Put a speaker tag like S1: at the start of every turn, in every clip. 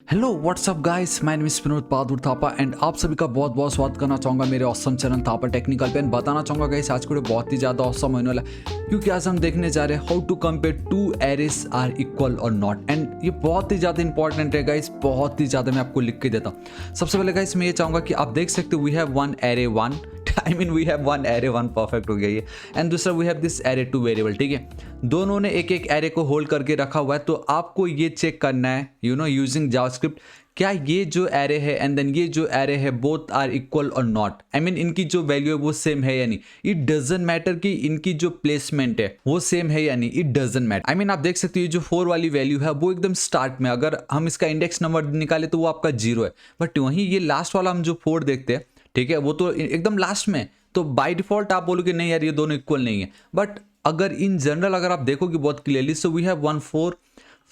S1: Hello what's up guys, my name is Vinod Bahadur Thapa and आप सभी का बहुत बहुत स्वागत करना चाहूँगा मेरे ऑसम चैनल थापा टेक्निकल पे। बताना चाहूँगा गाइस आज को बहुत ही ज़्यादा ऑसम होने वाला है क्योंकि आज हम देखने जा रहे हैं how to compare two arrays are equal और नॉट। एंड ये बहुत ही ज़्यादा इंपॉर्टेंट है गाइस, बहुत ही ज़्यादा मैं आपको लिख के देता हूँ। सबसे पहले गाइस मैं ये चाहूँगा कि आप देख सकते हो we have one array one I mean we have one array one perfect हो गया ये, एंड दूसरा we have this array two variable. ठीक है, दोनों ने एक एक एरे को होल्ड करके रखा हुआ है, तो आपको ये चेक करना है यूजिंग जावास्क्रिप्ट क्या ये जो एरे है एंड देन ये जो एरे है बोथ आर इक्वल और नॉट। आई मीन इनकी जो वैल्यू है वो सेम है या नहीं। इट डजंट मैटर कि इनकी जो प्लेसमेंट है वो सेम है या नहीं, it doesn't matter. I mean आप देख सकते हो ये जो 4 वाली वैल्यू है वो एकदम स्टार्ट में, अगर हम इसका इंडेक्स नंबर निकाले तो वो आपका 0 है, बट वहीं ये लास्ट वाला हम जो 4 देखते हैं, ठीक है, वो तो एकदम लास्ट में, तो बाय डिफॉल्ट आप बोलोगे नहीं यार ये दोनों इक्वल नहीं है। बट अगर इन जनरल अगर आप देखोगे बहुत clearly, so we have 1 4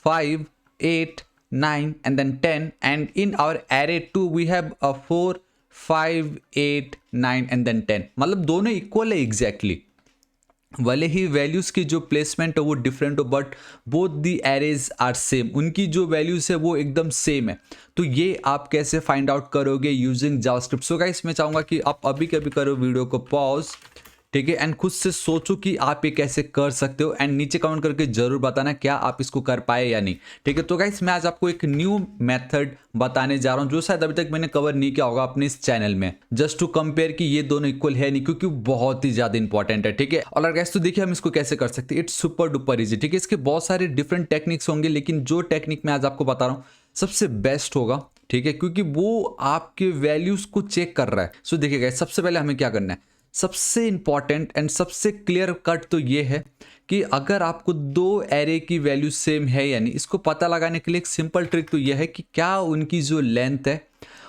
S1: 5 8 9 and then 10, and in our array 2 we have a 4 5 8 9 and then 10। मतलब दोनों इक्वल है एग्जैक्टली, भले ही वैल्यूज की जो प्लेसमेंट है वो डिफरेंट हो but both the arrays are same, उनकी जो वैल्यूज है वो एकदम सेम है। तो ये आप कैसे फाइंड आउट करोगे यूजिंग जावास्क्रिप्ट। सो गाइस मैं चाहूंगा कि आप अभी कभी करो वीडियो को पॉज, ठीक है, एंड खुद से सोचो कि आप ये कैसे कर सकते हो, एंड नीचे कमेंट करके जरूर बताना क्या आप इसको कर पाए या नहीं। ठीक है, तो गाइस मैं आज आपको एक न्यू मेथड बताने जा रहा हूं जो शायद अभी तक मैंने कवर नहीं किया होगा अपने इस चैनल में, जस्ट टू कंपेयर कि ये दोनों इक्वल है नहीं, क्योंकि बहुत ही ज्यादा इंपॉर्टेंट है। ठीक है, और गाइस तो देखिए हम इसको कैसे कर सकते हैं, इट्स सुपर डुपर इजी। ठीक है, इसके बहुत सारे डिफरेंट टेक्निक्स होंगे, लेकिन जो टेक्निक मैं आज आपको बता रहा हूँ सबसे बेस्ट होगा। ठीक है, क्योंकि वो आपके वैल्यूज को चेक कर रहा है। सो देखिए गाइस सबसे पहले हमें क्या करना है, सबसे इंपॉर्टेंट एंड सबसे क्लियर कट तो ये है कि अगर आपको दो एरे की वैल्यू सेम है या नहीं, इसको पता लगाने के लिए एक सिंपल ट्रिक तो ये है कि क्या उनकी जो लेंथ है,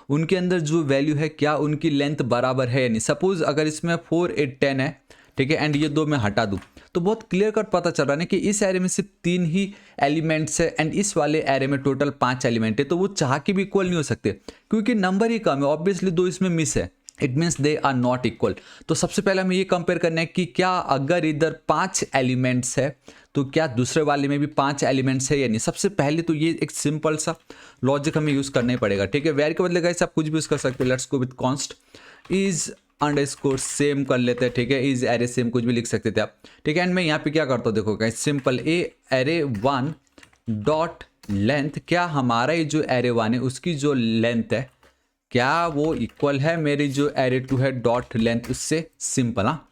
S1: उनके अंदर जो वैल्यू है, क्या उनकी लेंथ बराबर है या नहीं। सपोज अगर इसमें 4 8 10 है, ठीक है, एंड ये दो मैं हटा दूं तो बहुत क्लियर कट पता चल रहा है कि इस एरे में सिर्फ 3 ही एलिमेंट्स है एंड इस वाले एरे में टोटल 5 एलिमेंट है, तो वो चाह के भी इक्वल नहीं हो सकते क्योंकि नंबर ही कम है। ऑब्वियसली दो इसमें मिस है, it means they are not equal. तो सबसे पहले हमें ये कंपेयर करना है कि क्या अगर इधर 5 एलिमेंट्स है तो क्या दूसरे वाले में भी 5 एलिमेंट्स है या नहीं। सबसे पहले तो ये एक सिंपल सा लॉजिक हमें यूज करना ही पड़ेगा। ठीक है, वेयर के बदले गाइस आप कुछ भी यूज कर सकते हो। Let's go with const is underscore same कर लेते हैं। ठीक है, इज एरे सेम कुछ भी लिख सकते थे आप। ठीक है, एंड मैं यहाँ पे क्या करता हूँ देखो गाइस, सिंपल ए एरे 1 डॉट लेंथ, क्या हमारा ये जो एरे 1 है उसकी जो लेंथ है क्या वो इक्वल है मेरी जो एरे 2 है डॉट लेंथ उससे। सिंपल। हाँ,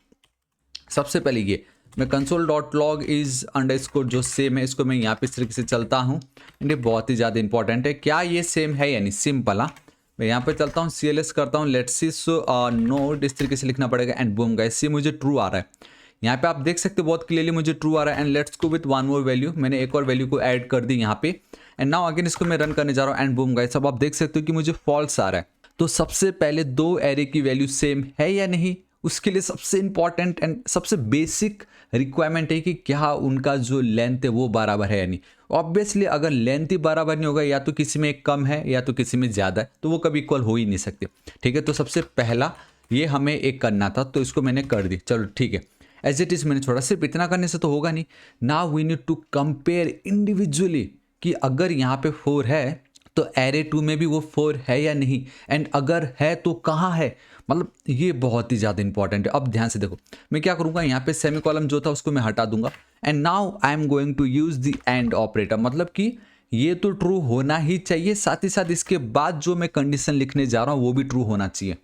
S1: सबसे पहले ये मैं console dot log is underscore जो सेम है इसको मैं यहाँ पे इस तरीके से चलता हूँ, ये बहुत ही ज़्यादा इंपॉर्टेंट है, क्या ये सेम है यानी। सिंपल। हाँ, मैं यहाँ पे चलता हूँ CLS करता हूँ, लेट्स सी सो नोट इस तरीके से लिखना पड़ेगा एंड बूम गाइस सी मुझे ट्रू आ रहा है। यहाँ पे आप देख सकते हो बहुत क्लियरली मुझे ट्रू आ रहा है। And let's go with one more value, मैंने एक और वैल्यू को ऐड कर दी यहाँ पे एंड नाउ अगेन इसको मैं रन करने जा रहा हूँ एंड बूम गाइस अब आप देख सकते हो कि मुझे फॉल्स आ रहा है। तो सबसे पहले दो एरे की वैल्यू सेम है या नहीं, उसके लिए सबसे इंपॉर्टेंट एंड सबसे बेसिक रिक्वायरमेंट है कि क्या उनका जो लेंथ है वो बराबर है या नहीं। ऑब्वियसली अगर लेंथ ही बराबर नहीं होगा, या तो किसी में एक कम है या तो किसी में ज़्यादा है, तो वो कभी इक्वल हो ही नहीं सकते। ठीक है, तो सबसे पहला ये हमें एक करना था तो इसको मैंने कर दी। चलो ठीक है, एज इट इज़ मैंने छोड़ा, सिर्फ इतना करने से तो होगा नहीं। Now we need to compare individually कि अगर यहाँ पे 4 है तो एरे 2 में भी वो 4 है या नहीं, एंड अगर है तो कहाँ है। मतलब ये बहुत ही ज़्यादा इंपॉर्टेंट है। अब ध्यान से देखो मैं क्या करूँगा, यहाँ पे सेमी कॉलम जो था उसको मैं हटा दूंगा and now I am going to use the and operator. मतलब कि ये तो ट्रू होना ही चाहिए, साथ ही साथ इसके बाद जो मैं कंडीशन लिखने जा रहा हूँ वो भी ट्रू होना चाहिए।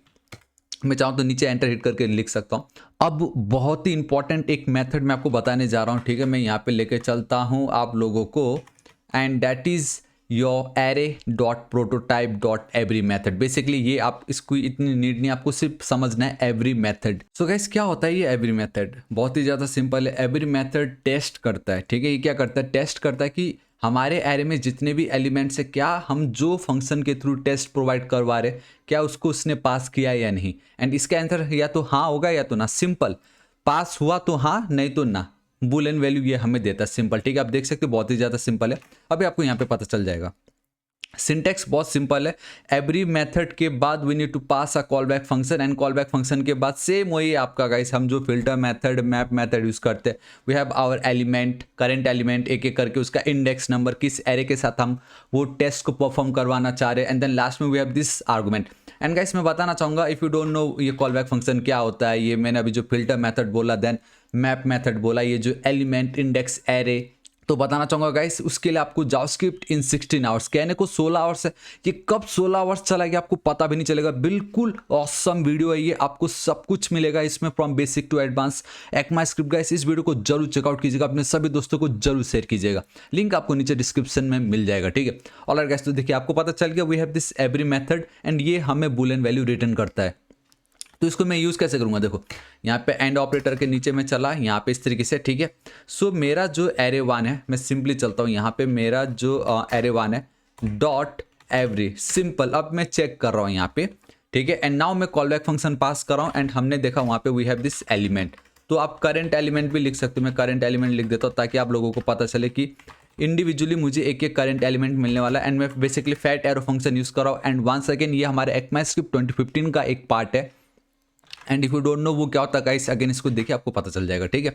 S1: मैं चाहूँ तो नीचे एंटर हिट करके लिख सकता हूँ। अब बहुत ही इंपॉर्टेंट एक मेथड मैं आपको बताने जा रहा हूँ। ठीक है, मैं यहाँ पे लेके चलता हूँ आप लोगों को and that is your array dot prototype dot every method. Basically ये आप इसको इतनी नीड नहीं, आपको सिर्फ समझना है एवरी मेथड। सो गाइस क्या होता है ये एवरी मेथड, बहुत ही ज़्यादा सिंपल है। एवरी मेथड टेस्ट करता है। ठीक है, ये क्या करता है, टेस्ट करता है कि हमारे एरे में जितने भी एलिमेंट्स है क्या हम जो फंक्शन के थ्रू टेस्ट प्रोवाइड करवा रहे क्या उसको उसने पास किया या नहीं। एंड इसका आंसर या तो हाँ होगा या तो ना। सिंपल, पास हुआ तो हाँ, नहीं तो ना। बुलियन वैल्यू ये हमें देता है। सिंपल। ठीक है, आप देख सकते हो बहुत ही ज़्यादा सिंपल है। अभी आपको यहाँ पे पता चल जाएगा। सिंटेक्स बहुत सिंपल है। एवरी मेथड के बाद we need to pass a callback function, and callback function के बाद सेम वही आपका गाइस, हम जो filter method map method use करते हैं, we have our element, current element, एक एक करके उसका इंडेक्स नंबर, किस एरे के साथ हम वो टेस्ट को परफॉर्म करवाना चाह रहे हैं, एंड देन लास्ट में we have this argument. And guys मैं बताना चाहूँगा, इफ़ यू डोंट नो ये कॉल बैक फंक्शन क्या होता है, ये मैंने अभी जो फिल्टर मेथड बोला, देन मैप मेथड बोला, ये जो एलिमेंट, इंडेक्स, एरे, तो बताना चाहूँगा गाइस उसके लिए आपको जावास्क्रिप्ट इन 16 आवर्स, कहने को 16 आवर्स है, ये कब 16 आवर्स चला गया आपको पता भी नहीं चलेगा। बिल्कुल ऑसम वीडियो है ये, आपको सब कुछ मिलेगा इसमें from basic to advance. ECMAScript guys, इस वीडियो को जरूर चेकआउट कीजिएगा, अपने सभी दोस्तों को जरूर शेयर कीजिएगा, लिंक आपको नीचे डिस्क्रिप्शन में मिल जाएगा, ठीक है। ऑलराइट गाइस, तो देखिए आपको पता चल गया we have this every method, and ये हमें बूलियन वैल्यू रिटर्न करता है। तो इसको मैं यूज़ कैसे करूँगा, देखो यहाँ पे एंड ऑपरेटर के नीचे में चला, यहाँ पे इस तरीके से, ठीक है। सो मेरा जो एरे 1 है, मैं सिंपली चलता हूँ यहाँ पे, मेरा जो एरे 1 है डॉट एवरी, सिंपल। अब मैं चेक कर रहा हूँ यहाँ पे, ठीक है, एंड नाउ मैं कॉल बैक फंक्शन पास कर रहा हूँ, एंड हमने देखा वहाँ पे वी हैव दिस एलिमेंट। तो आप करंट एलिमेंट भी लिख सकते हो, मैं करंट एलिमेंट लिख देता हूँ ताकि आप लोगों को पता चले कि इंडिविजुअली मुझे एक एक करंट एलिमेंट मिलने वाला है। एंड मैं basically fat arrow function use कर रहा हूँ। एंड वंस अगेन ये हमारे ECMAScript 2015 का एक पार्ट है, and if you don't no वो क्या होता है गाइस, अगेन इसको देखिए आपको पता चल जाएगा, ठीक है।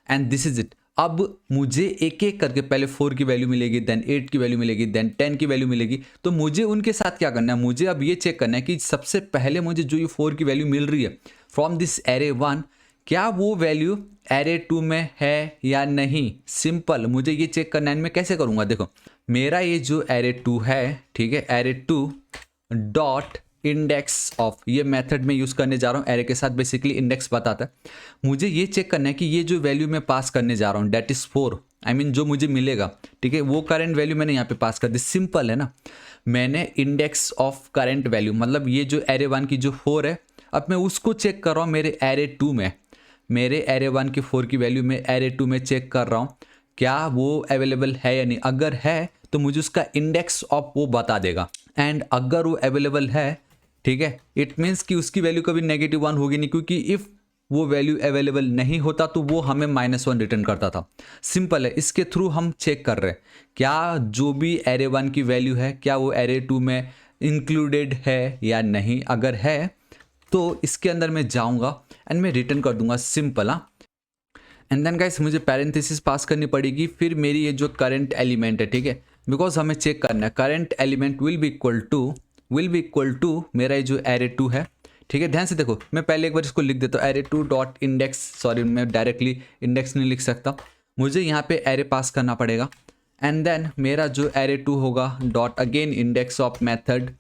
S1: And this is it. अब मुझे एक एक करके पहले 4 की वैल्यू मिलेगी, देन 8 की वैल्यू मिलेगी, देन 10 की वैल्यू मिलेगी। तो मुझे उनके साथ क्या करना है, मुझे अब ये चेक करना है कि सबसे पहले मुझे जो ये 4 की वैल्यू मिल रही है फ्रॉम दिस एरे 1, क्या वो वैल्यू एरे 2 में है या नहीं। सिंपल, मुझे ये चेक करना है। मैं कैसे करूँगा, देखो मेरा ये जो एरे 2 है, ठीक है, एरे 2 डॉट इंडेक्स ऑफ, ये मेथड में यूज़ करने जा रहा हूँ, एरे के साथ बेसिकली इंडेक्स बताता है। मुझे ये चेक करना है कि ये जो वैल्यू मैं पास करने जा रहा हूँ डेट इज़ 4, आई मीन जो मुझे मिलेगा, ठीक है, वो करंट वैल्यू मैंने यहाँ पे पास कर दी। सिंपल है ना, मैंने इंडेक्स ऑफ करंट वैल्यू, मतलब ये जो एरे 1 की जो 4 है, अब मैं उसको चेक कर रहा हूँ मेरे एरे 2 में, मेरे एरे 1 की 4 की वैल्यू में एरे 2 में चेक कर रहा हूँ क्या वो अवेलेबल है या नहीं। अगर है तो मुझे उसका इंडेक्स ऑफ वो बता देगा, एंड अगर वो अवेलेबल है, ठीक है, इट मीन्स कि उसकी वैल्यू कभी -1 होगी नहीं, क्योंकि इफ़ वो वैल्यू अवेलेबल नहीं होता तो वो हमें -1 रिटर्न करता था। सिंपल है, इसके थ्रू हम चेक कर रहे हैं क्या जो भी एरे 1 की वैल्यू है क्या वो एरे 2 में इंक्लूडेड है या नहीं। अगर है तो इसके अंदर मैं जाऊंगा एंड मैं रिटर्न कर दूंगा, सिंपल। हाँ, एंड देन गाइस मुझे पैरेंथेसिस पास करनी पड़ेगी, फिर मेरी ये जो करंट एलिमेंट है, ठीक है, बिकॉज हमें चेक करना है current element will be equal to मेरा ये जो एरे 2 है, ठीक है। ध्यान से देखो, मैं पहले एक बार इसको लिख देता हूँ, एरे 2 डॉट इंडेक्स, सॉरी मैं डायरेक्टली इंडेक्स नहीं लिख सकता, मुझे यहाँ पे एरे पास करना पड़ेगा। एंड देन मेरा जो एरे 2 होगा dot again index of method,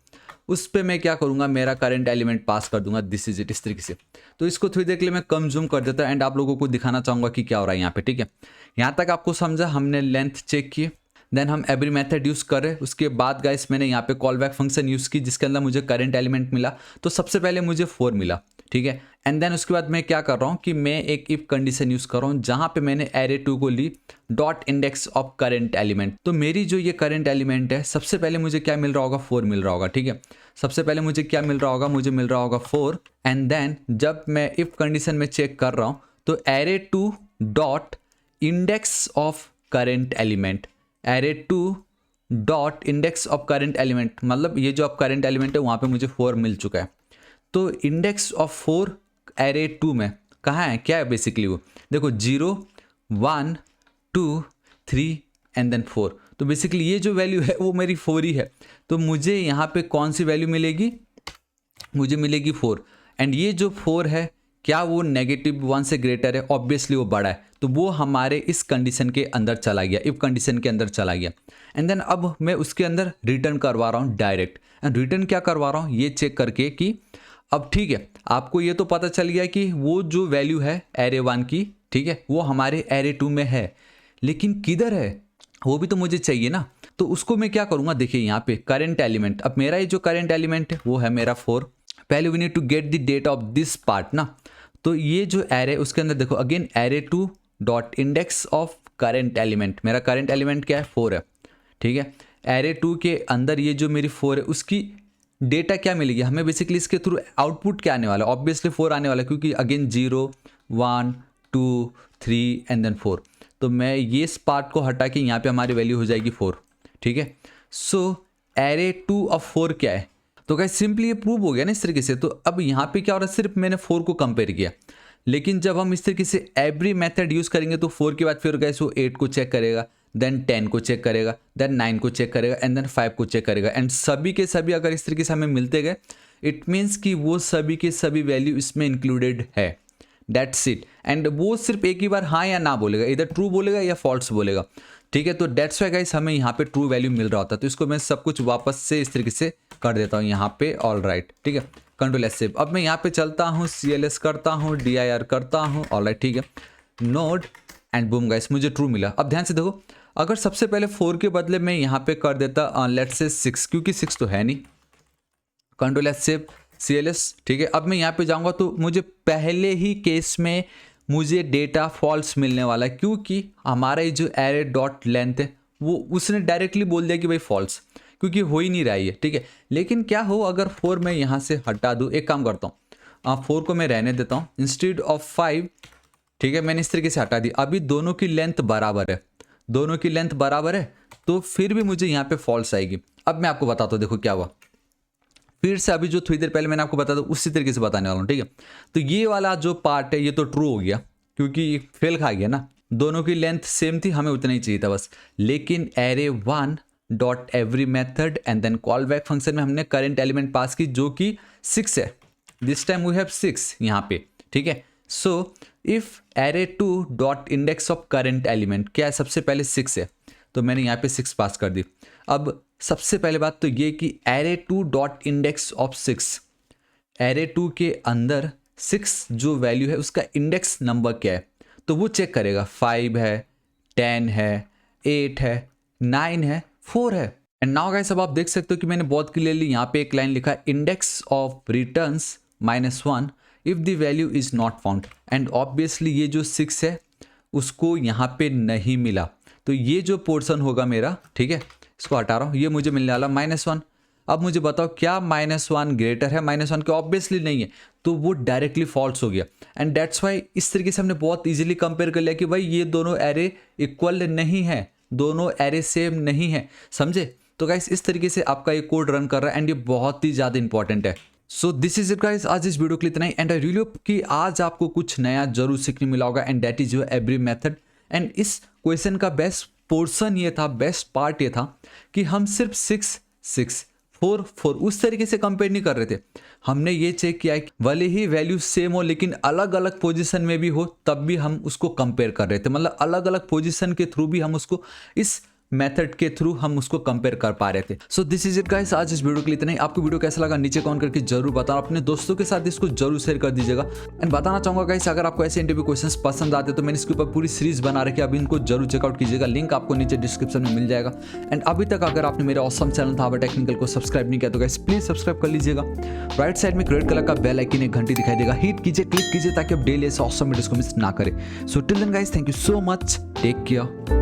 S1: उस पर मैं क्या करूँगा, मेरा करंट एलिमेंट पास कर दूंगा, दिस इज इट, इस तरीके से। तो इसको थोड़ी देर के लिए मैं कम जूम कर देता हूँ एंड आप लोगों को दिखाना चाहूँगा कि क्या हो रहा है यहाँ पे, ठीक है। यहाँ तक आपको समझा, हमने लेंथ चेक की, देन हम एवरी मेथड यूज़ कर रहे, उसके बाद गाइस मैंने यहाँ पे कॉल बैक फंक्शन यूज़ की जिसके अंदर मुझे करंट एलिमेंट मिला। तो सबसे पहले मुझे 4 मिला, ठीक है। एंड देन उसके बाद मैं क्या कर रहा हूँ कि मैं एक इफ कंडीशन यूज़ कर रहा हूँ जहाँ पे मैंने एरे 2 को ली dot index of current element. तो मेरी जो ये करंट एलिमेंट है, सबसे पहले मुझे क्या मिल रहा होगा, 4 मिल रहा होगा, ठीक है। सबसे पहले मुझे क्या मिल रहा होगा, मुझे मिल रहा होगा 4। एंड देन जब मैं इफ कंडीशन में चेक कर रहा हूँ तो array 2 dot index of current element, array 2 dot index of current element, मतलब ये जो अब करंट एलिमेंट है वहाँ पे मुझे 4 मिल चुका है। तो इंडेक्स ऑफ 4 एरे 2 में कहाँ है, क्या है बेसिकली वो, देखो 0 1 2 3 एंड देन 4। तो बेसिकली ये जो वैल्यू है वो मेरी 4 ही है। तो मुझे यहाँ पे कौन सी वैल्यू मिलेगी, मुझे मिलेगी 4। एंड ये जो 4 है क्या वो -1 से ग्रेटर है, ऑब्वियसली वो बड़ा है, तो वो हमारे इस कंडीशन के अंदर चला गया, इफ कंडीशन के अंदर चला गया। एंड देन अब मैं उसके अंदर रिटर्न करवा रहा हूँ डायरेक्ट। एंड रिटर्न क्या करवा रहा हूँ, ये चेक करके कि अब ठीक है आपको ये तो पता चल गया कि वो जो वैल्यू है एरे 1 की, ठीक है, वो हमारे एरे 2 में है, लेकिन किधर है वो भी तो मुझे चाहिए ना। तो उसको मैं क्या करूँगा, देखिए यहाँ पे करंट एलिमेंट, अब मेरा ये जो करंट एलिमेंट है वो है मेरा 4। पहले we need to get the data of this part ना। तो ये जो एरे उसके अंदर देखो again array 2 dot index of current element, मेरा करंट एलिमेंट क्या है, 4 है, ठीक है। एरे 2 के अंदर ये जो मेरी 4 है उसकी डेटा क्या मिलेगी हमें, बेसिकली इसके थ्रू आउटपुट क्या आने वाला है, ऑब्वियसली 4 आने वाला है, क्योंकि अगेन 0 1 2 3 एंड देन 4। तो मैं ये इस पार्ट को हटा के यहाँ पे हमारी वैल्यू हो जाएगी 4, ठीक है। सो एरे 2 ऑफ 4 क्या है। तो गाइस सिंपली ये प्रूव हो गया ना इस तरीके से। तो अब यहाँ पे क्या हो रहा है, सिर्फ मैंने 4 को कंपेयर किया, लेकिन जब हम इस तरीके से एवरी मेथड यूज करेंगे तो 4 के बाद फिर गाइस वो 8 को चेक करेगा, देन 10 को चेक करेगा, देन 9 को चेक करेगा एंड देन 5 को चेक करेगा। एंड सभी के सभी अगर इस तरीके से हमें मिलते गए, इट मीन्स कि वो सभी के सभी वैल्यू इसमें इंक्लूडेड है। That's it. एंड वो सिर्फ एक ही बार हाँ या ना बोलेगा, इधर ट्रू बोलेगा या फॉल्स बोलेगा, ठीक है। तो दैट्स वाई गाइस हमें यहाँ पे ट्रू वैल्यू मिल रहा होता है। तो इसको मैं सब कुछ वापस से इस तरीके से कर देता हूँ यहाँ पे, ऑल राइट, ठीक है। Control S save. अब मैं यहाँ पे चलता हूँ, CLS करता हूँ, DIR करता हूँ, ऑल राइट, ठीक है, नोड एंड बूम गाइस मुझे ट्रू मिला। अब ध्यान से देखो, अगर सबसे पहले 4 के बदले मैं यहाँ पे कर देता लेट्स से 6, क्योंकि 6 तो है नहीं, कंट्रोल एस सेव, CLS, ठीक है। अब मैं यहाँ पे जाऊँगा तो मुझे पहले ही केस में मुझे डेटा फॉल्स मिलने वाला है, क्योंकि हमारा ये जो एरे डॉट लेंथ है वो उसने डायरेक्टली बोल दिया कि भाई फॉल्स, क्योंकि हो ही नहीं रहा है, ठीक है। लेकिन क्या हो अगर 4 मैं यहाँ से हटा दूँ, एक काम करता हूँ 4 को मैं रहने देता हूँ इंस्टेड ऑफ 5, ठीक है, मैंने इस तरीके से हटा दी। अभी दोनों की लेंथ बराबर है, दोनों की लेंथ बराबर है, तो फिर भी मुझे यहाँ पे फॉल्स आएगी। अब मैं आपको बताता हूँ, देखो क्या हुआ, फिर से अभी जो थोड़ी देर पहले मैंने आपको बताया था उसी तरीके से बताने वाला हूँ, ठीक है। तो ये वाला जो पार्ट है ये तो ट्रू हो गया, क्योंकि फेल खा गया ना, दोनों की लेंथ सेम थी, हमें उतना ही चाहिए था बस। लेकिन array 1 dot every method and then callback function में हमने करंट एलिमेंट पास की जो कि 6 है, दिस टाइम वी हैव 6 यहाँ पे, ठीक है। So if array 2 dot index of current element क्या है, सबसे पहले 6 है, तो मैंने यहाँ पे 6 पास कर दी। अब सबसे पहले बात तो ये कि array 2 dot index of 6, array 2 के अंदर 6 जो वैल्यू है उसका इंडेक्स नंबर क्या है, तो वो चेक करेगा। 5 है, 10 है, 8 है, 9 है, 4 है। एंड नाउ गाइस अब आप देख सकते हो कि मैंने बहुत क्लियरली यहाँ पे एक लाइन लिखा है, index of returns -1 if the value is not found. And obviously ये जो 6 है उसको यहाँ पे नहीं मिला, तो ये जो पोर्शन होगा मेरा, ठीक है, इसको हटा रहा हूँ, ये मुझे मिलने वाला -1। अब मुझे बताओ क्या -1 ग्रेटर है -1 के, ऑब्वियसली नहीं है, तो वो डायरेक्टली फॉल्स हो गया। एंड दैट्स वाई इस तरीके से हमने बहुत इजीली कंपेयर कर लिया कि भाई ये दोनों एरे इक्वल नहीं है, दोनों एरे सेम नहीं है, समझे। तो गाइस इस तरीके से आपका ये कोड रन कर रहा है एंड ये बहुत ही ज़्यादा इंपॉर्टेंट है। So this is it guys, आज इस वीडियो के लिए इतना ही। एंड आई रियली होप कि आज आपको कुछ नया जरूर सीखने मिला होगा, and that is your every method. And इस क्वेश्चन का बेस्ट पोर्शन ये था, बेस्ट पार्ट ये था कि हम सिर्फ 6, 6, 4, 4 उस तरीके से कंपेयर नहीं कर रहे थे। हमने ये चेक किया कि भले ही वैल्यू सेम हो लेकिन अलग अलग पोजीशन में भी हो, तब भी हम उसको कंपेयर कर रहे थे, मतलब अलग अलग पोजीशन के थ्रू भी हम उसको, इस मेथड के थ्रू हम उसको कंपेयर कर पा रहे थे। So this is it guys, आज इस वीडियो के लिए इतना ही। आपको वीडियो कैसा लगा नीचे कमेंट करके जरूर बताओ, अपने दोस्तों के साथ इसको जरूर शेयर कर दीजिएगा। एंड बताना चाहूंगा गाइस, अगर आपको ऐसे इंटरव्यू क्वेश्चंस पसंद आते तो मैंने इसके ऊपर पूरी सीरीज बना रखी है, अभी इनको जरूर चेकआउट कीजिएगा, लिंक आपको नीचे डिस्क्रिप्शन में मिल जाएगा। एंड अभी तक अगर आपने मेरे ऑसम चैनल थापा टेक्निकल को सब्सक्राइब नहीं किया तो गाइस प्लीज सब्सक्राइब कर लीजिएगा। राइट साइड में रेड कलर का बेल आइकन एक घंटी दिखाई देगा, हिट कीजिए, क्लिक कीजिए ताकि आप डेली ऐसे ऑसम वीडियोस को मिस ना करें। So till then guys, thank you so much, take care.